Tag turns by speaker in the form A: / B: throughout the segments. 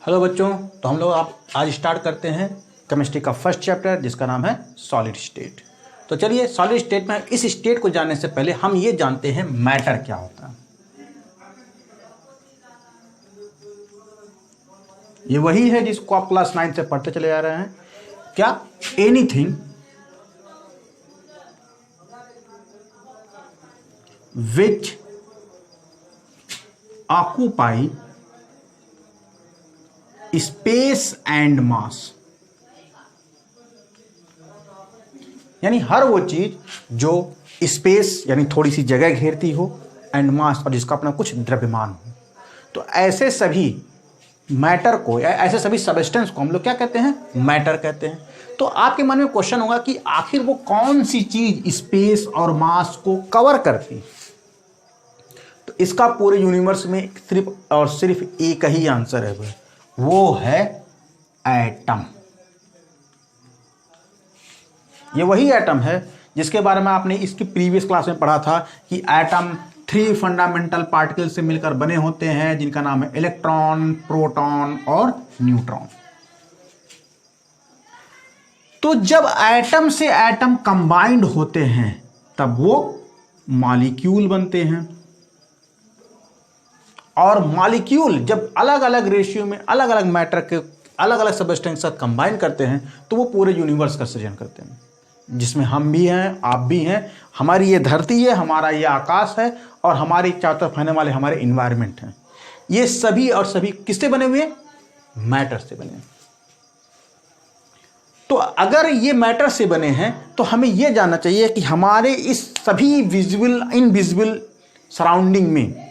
A: Hello बच्चों, तो हम लोग आज स्टार्ट करते हैं केमिस्ट्री का फर्स्ट चैप्टर जिसका नाम है सॉलिड स्टेट। तो चलिए, सॉलिड स्टेट में इस स्टेट को जानने से पहले हम ये जानते हैं मैटर क्या होता है। ये वही है जिसको आप क्लास 9 से पढ़ते चले आ रहे हैं। क्या? Anything which occupy space and mass, यानी हर वो चीज जो स्पेस यानी थोड़ी सी जगह घेरती हो, एंड मास और जिसका अपना कुछ द्रव्यमान हो। तो ऐसे सभी मैटर को या ऐसे सभी सबस्टेंस को हम लोग क्या कहते हैं? मैटर कहते हैं। तो आपके मन में क्वेश्चन होगा कि आखिर वो कौन सी चीज स्पेस और मास को कवर करती? तो इसका पूरे यूनिवर्स में सिर्फ और सिर्फ एक ही आंसर है, वो है एटम। ये वही एटम है जिसके बारे में आपने इसकी प्रीवियस क्लास में पढ़ा था कि एटम 3 फंडामेंटल पार्टिकल से मिलकर बने होते हैं, जिनका नाम है इलेक्ट्रॉन, प्रोटॉन और न्यूट्रॉन। तो जब एटम से एटम कंबाइंड होते हैं तब वो मॉलिक्यूल बनते हैं, और मॉलिक्यूल जब अलग अलग रेशियो में अलग अलग मैटर के अलग अलग सबस्टेंस के साथ कंबाइन करते हैं तो वो पूरे यूनिवर्स का सृजन करते हैं, जिसमें हम भी हैं, आप भी हैं, हमारी ये धरती है, हमारा ये आकाश है, और हमारी चारों तरफ रहने वाले हमारे इन्वायरमेंट हैं। ये सभी और सभी किससे बने हुए? मैटर से बने। तो अगर ये मैटर से बने हैं तो हमें ये जानना चाहिए कि हमारे इस सभी विजिबल इनविजिबल सराउंडिंग में,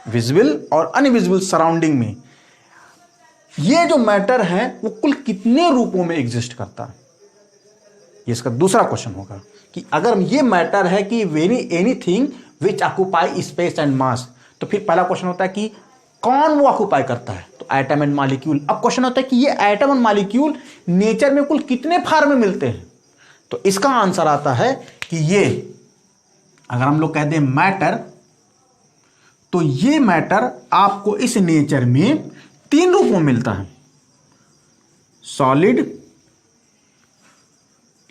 A: विजिबल और अनविजिबल सराउंडिंग में, ये जो मैटर है वो कुल कितने रूपों में एग्जिस्ट करता है? ये इसका दूसरा क्वेश्चन होगा कि अगर ये मैटर है कि anything which occupy space and mass, तो फिर पहला क्वेश्चन होता है कि कौन वो ऑक्यूपाई करता है? तो एटम एंड मॉलिक्यूल। अब क्वेश्चन होता है कि ये एटम और मॉलिक्यूल नेचर में कुल कितने फॉर्म में मिलते हैं? तो इसका आंसर आता है कि ये, अगर हम लोग कहते हैं मैटर, तो ये मैटर आपको इस नेचर में 3 रूपों में मिलता है: सॉलिड,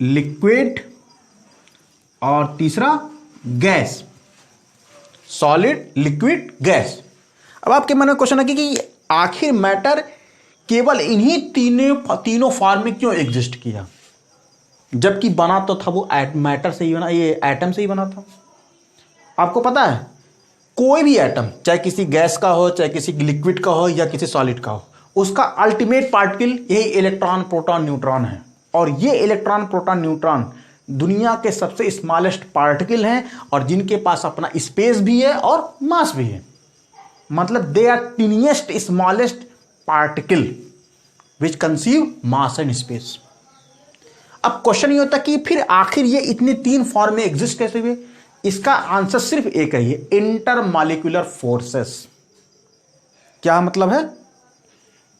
A: लिक्विड और तीसरा गैस। Solid, liquid, gas. अब आपके मन में क्वेश्चन है कि आखिर मैटर केवल इन्हीं तीनों फॉर्म में क्यों एग्जिस्ट किया, जबकि बना तो था वो मैटर से ही बना, ये एटम से ही बना था। आपको पता है कोई भी एटम, चाहे किसी गैस का हो, चाहे किसी लिक्विड का हो या किसी सॉलिड का हो, उसका अल्टीमेट पार्टिकल यही इलेक्ट्रॉन, प्रोटॉन, न्यूट्रॉन है। और ये इलेक्ट्रॉन, प्रोटॉन, न्यूट्रॉन दुनिया के सबसे स्मॉलेस्ट पार्टिकल हैं, और जिनके पास अपना स्पेस भी है और मास भी है। मतलब they are tiniest smallest particle which conceive mass and space. अब क्वेश्चन ये होता कि फिर आखिर ये इतने 3 फॉर्म में एग्जिस्ट कैसे हुए? इसका आंसर सिर्फ एक है, इंटरमॉलिक्यूलर फोर्सेस। क्या मतलब है?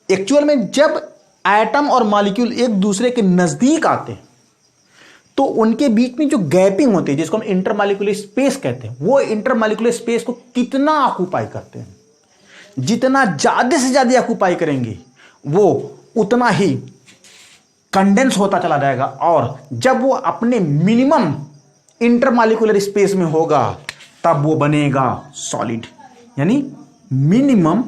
A: एक्चुअल में जब एटम और मॉलिक्यूल एक दूसरे के नजदीक आते हैं तो उनके बीच में जो गैपिंग होती है, जिसको हम इंटरमॉलिक्यूलर स्पेस कहते हैं, वो इंटरमॉलिक्यूलर स्पेस को कितना ऑक्यूपाई करते हैं। जितना ज्यादा से ज्यादा ऑक्यूपाई करेंगे वो उतना ही कंडेंस होता चला जाएगा, और जब वो अपने मिनिमम इंटरमॉलिक्यूलर स्पेस में होगा तब वो बनेगा सॉलिड। यानी मिनिमम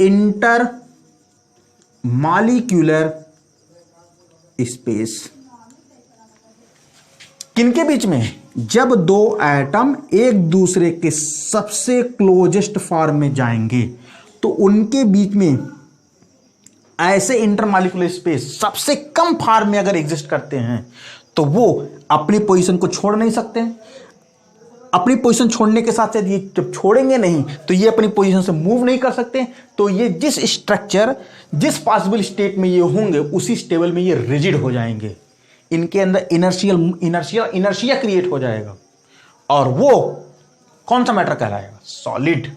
A: इंटर मॉलिक्यूलर स्पेस किनके बीच में? जब 2 एटम एक दूसरे के सबसे क्लोजेस्ट फॉर्म में जाएंगे तो उनके बीच में ऐसे इंटरमॉलिक्यूलर स्पेस सबसे कम फॉर्म में अगर एग्जिस्ट करते हैं तो वो अपनी पोजीशन को छोड़ नहीं सकते। अपनी पोजीशन छोड़ने के साथ साथ ये जब छोड़ेंगे नहीं तो ये अपनी पोजीशन से मूव नहीं कर सकते। तो ये जिस स्ट्रक्चर, जिस पॉसिबल स्टेट में ये होंगे उसी स्टेबल में ये रिजिड हो जाएंगे। इनके अंदर इनर्शिया क्रिएट हो जाएगा, और वो कौन सा मैटर कहलाएगा? सॉलिड।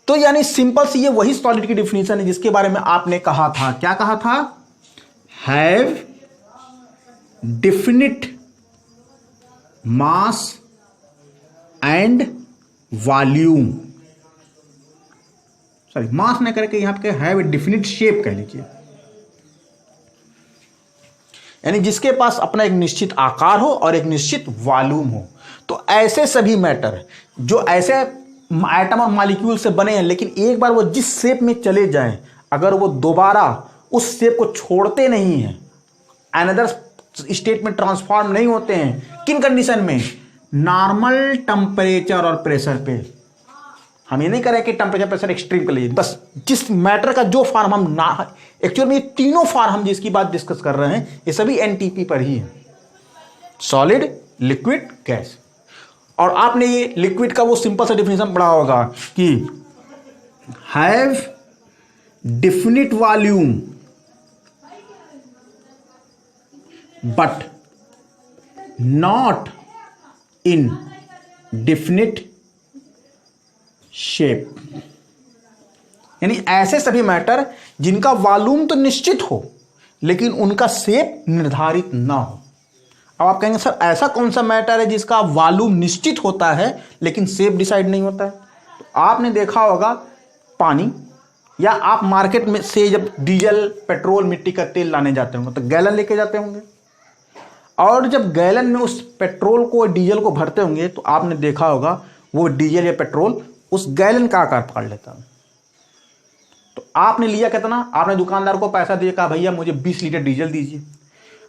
A: तो यानी सिंपल सी ये वही सॉलिड की डिफिनेशन है जिसके बारे में आपने कहा था। क्या कहा था? Have definite mass and volume. Sorry mass न करके यहाँ पे हैव ए डिफिनिट शेप कह लीजिए, यानी जिसके पास अपना एक निश्चित आकार हो और एक निश्चित वॉल्यूम हो। तो ऐसे सभी मैटर जो ऐसे एटम और मॉलिक्यूल से बने हैं, लेकिन एक बार वो जिस शेप में चले जाएं, अगर वो दोबारा उस शेप को छोड़ते नहीं हैं, अनदर स्टेट में ट्रांसफॉर्म नहीं होते हैं, किन कंडीशन में? नॉर्मल टेम्परेचर और प्रेशर पे। हम ये नहीं करें कि टेम्परेचर प्रेशर एक्सट्रीम कर लीजिए, बस जिस मैटर का जो फॉर्म हम ना, एक्चुअल में ये तीनों फॉर्म हम जिसकी बात डिस्कस कर रहे हैं ये सभी एनटीपी पर ही है, सॉलिड, लिक्विड, गैस। और आपने ये लिक्विड का वो सिंपल सा डिफिनेशन पढ़ा होगा कि have definite volume but not in definite shape, यानी ऐसे सभी मैटर जिनका वॉल्यूम तो निश्चित हो लेकिन उनका शेप निर्धारित ना हो। अब आप कहेंगे सर ऐसा कौन सा मैटर है जिसका वॉल्यूम निश्चित होता है लेकिन शेप डिसाइड नहीं होता है? तो आपने देखा होगा पानी, या आप मार्केट में से जब डीजल, पेट्रोल, मिट्टी का तेल लाने जाते होंगे तो गैलन लेके जाते होंगे, और जब गैलन में उस पेट्रोल को, डीजल को भरते होंगे तो आपने देखा होगा वो डीजल या पेट्रोल उस गैलन का आकार पकड़ लेता है। तो आपने लिया कितना? आपने दुकानदार को पैसा दिया, कहा भैया मुझे 20 लीटर डीजल दीजिए।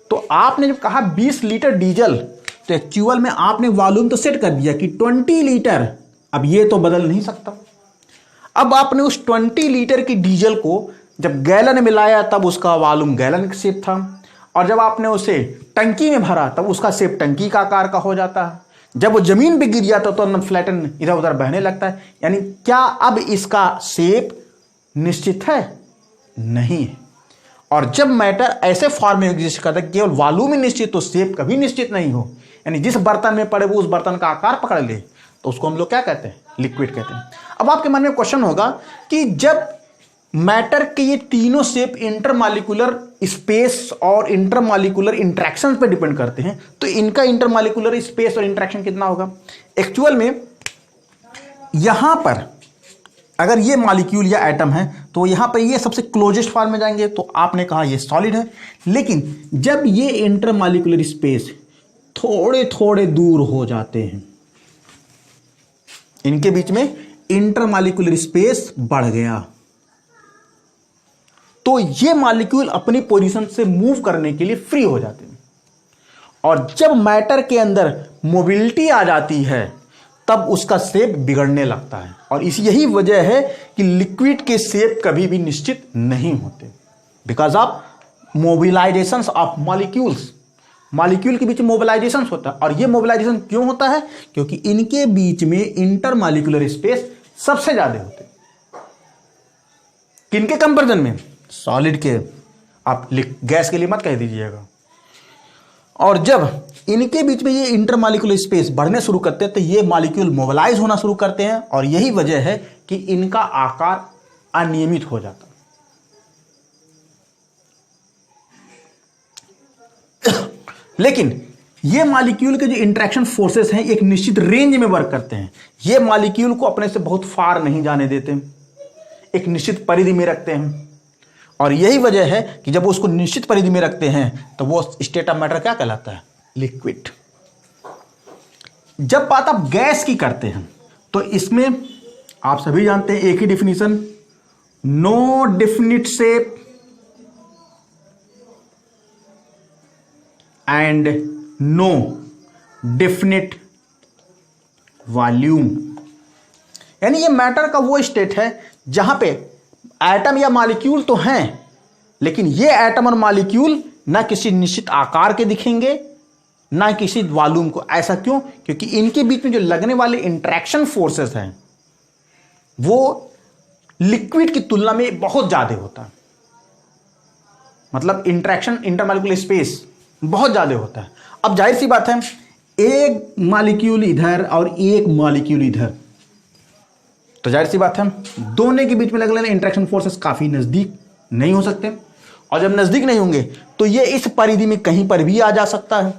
A: तो आपने जब कहा 20 लीटर डीजल, तो एक्चुअल में आपने वॉल्यूम तो सेट कर दिया कि 20 लीटर। अब ये तो बदल नहीं सकता। अब आपने उस 20 लीटर की डीजल को जब गैलन में लाया तब उसका वॉल्यूम गैलन का शेप था, और जब आपने उसे टंकी में भरा तब उसका शेप टंकी का आकार का हो जाता है। जब वो जमीन पे गिर जाता तो फ्लैटन इधर उधर बहने लगता है। यानी क्या अब इसका शेप निश्चित है? नहीं है। और जब मैटर ऐसे फॉर्म में एग्जिस्ट करता है केवल वॉल्यूम ही निश्चित, तो शेप कभी निश्चित नहीं हो, यानी जिस बर्तन में पड़े वो उस बर्तन का आकार पकड़ ले, तो उसको हम लोग क्या कहते हैं? लिक्विड कहते हैं। अब आपके मन में क्वेश्चन होगा कि जब मैटर के ये तीनों शेप इंटरमॉलिक्यूलर स्पेस और इंटरमॉलिक्यूलर इंटरेक्शन पे डिपेंड करते हैं, तो इनका इंटरमॉलिक्यूलर स्पेस और इंटरेक्शन कितना होगा? एक्चुअल में यहां पर अगर ये मॉलिक्यूल या एटम है तो यहां पर ये सबसे क्लोजेस्ट फॉर्म में जाएंगे, तो आपने कहा ये सॉलिड है। लेकिन जब ये इंटरमॉलिक्यूलर स्पेस थोड़े थोड़े दूर हो जाते हैं, इनके बीच में इंटरमॉलिक्यूलर स्पेस बढ़ गया, तो ये मॉलिक्यूल अपनी पोजीशन से मूव करने के लिए फ्री हो जाते हैं। और जब मैटर के अंदर मोबिलिटी आ जाती है तब उसका शेप बिगड़ने लगता है। और यही वजह है कि लिक्विड के शेप कभी भी निश्चित नहीं होते, because of mobilisation of molecules. Molecule के बीच में मोबिलाइजेशन होता है, और ये मोबिलाइजेशन क्यों होता है? क्योंकि इनके बीच में इंटरमॉलिक्यूलर स्पेस सबसे ज्यादा होते हैं। किनके कंपैरिजन में? सॉलिड के। आप गैस के लिए मत कह दीजिएगा। और जब इनके बीच में ये इंटरमॉलिक्यूलर स्पेस बढ़ने शुरू करते हैं तो ये मॉलिक्यूल मोबिलाइज होना शुरू करते हैं, और यही वजह है कि इनका आकार अनियमित हो जाता है। लेकिन ये मॉलिक्यूल के जो इंटरेक्शन फोर्सेस हैं एक निश्चित रेंज में वर्क करते हैं। ये मॉलिक्यूल को अपने से बहुत फार नहीं जाने देते, एक निश्चित परिधि में रखते हैं। और यही वजह है कि जब वो उसको निश्चित परिधि में रखते हैं तो वो स्टेट ऑफ मैटर क्या कहलाता है? लिक्विड। जब बात आप गैस की करते हैं तो इसमें आप सभी जानते हैं एक ही definition, no definite shape and no definite volume. यानी ये मैटर का वो स्टेट है जहां पे एटम या मॉलिक्यूल तो हैं, लेकिन ये एटम और मॉलिक्यूल ना किसी निश्चित आकार के दिखेंगे ना किसी वॉल्यूम को। ऐसा क्यों? क्योंकि इनके बीच में जो लगने वाले इंटरेक्शन फोर्सेस हैं वो लिक्विड की तुलना में बहुत ज्यादा होता है। मतलब इंटरेक्शन, इंटरमॉलिक्यूलर स्पेस बहुत ज्यादा होता है। अब जाहिर सी बात है, एक मॉलिक्यूल इधर और एक मॉलिक्यूल इधर, तो जाहिर सी बात है दोनों के बीच में लगने वाले इंटरेक्शन फोर्सेस काफी नजदीक नहीं हो सकते। और जब नजदीक नहीं होंगे तो ये इस परिधि में कहीं पर भी आ जा सकता है,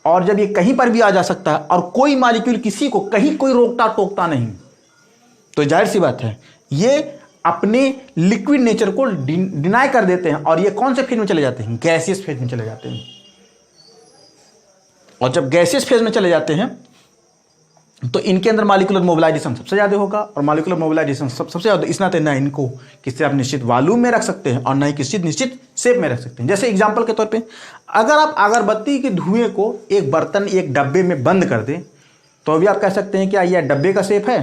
A: और जब ये कहीं पर भी आ जा सकता है और कोई मॉलिक्यूल किसी को कहीं कोई रोकता टोकता नहीं, तो जाहिर सी बात है ये अपने लिक्विड नेचर को डिनाई कर देते हैं और ये कौन से फेज में चले जाते हैं, गैसियस फेज में चले जाते हैं। और जब गैसियस फेज में चले जाते हैं तो इनके अंदर मॉलिक्यूलर मोबिलाइजेशन सबसे ज़्यादा होगा, और मॉलिक्यूलर मोबिलाइजेशन सबसे ज़्यादा इस नाते ना इनको किसी आप निश्चित वॉल्यूम में रख सकते हैं और ना ही किसी निश्चित शेप में रख सकते हैं। जैसे एग्जांपल के तौर पे अगर आप अगरबत्ती के धुएं को एक बर्तन एक डब्बे में बंद कर दें तो भी आप कह सकते हैं क्या यह डब्बे का शेप है।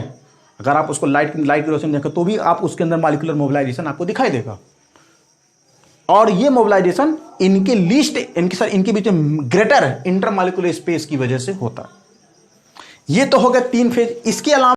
A: अगर आप उसको लाइट की रोशनी देखें तो भी आप उसके अंदर मॉलिक्यूलर मोबिलाइजेशन आपको दिखाई देगा। और ये मोबिलाइजेशन इनके लीस्ट इनके बीच में ग्रेटर इंटरमॉलिक्यूलर स्पेस की वजह से होता है। ये तो हो गया 3 फेज। इसके अलावा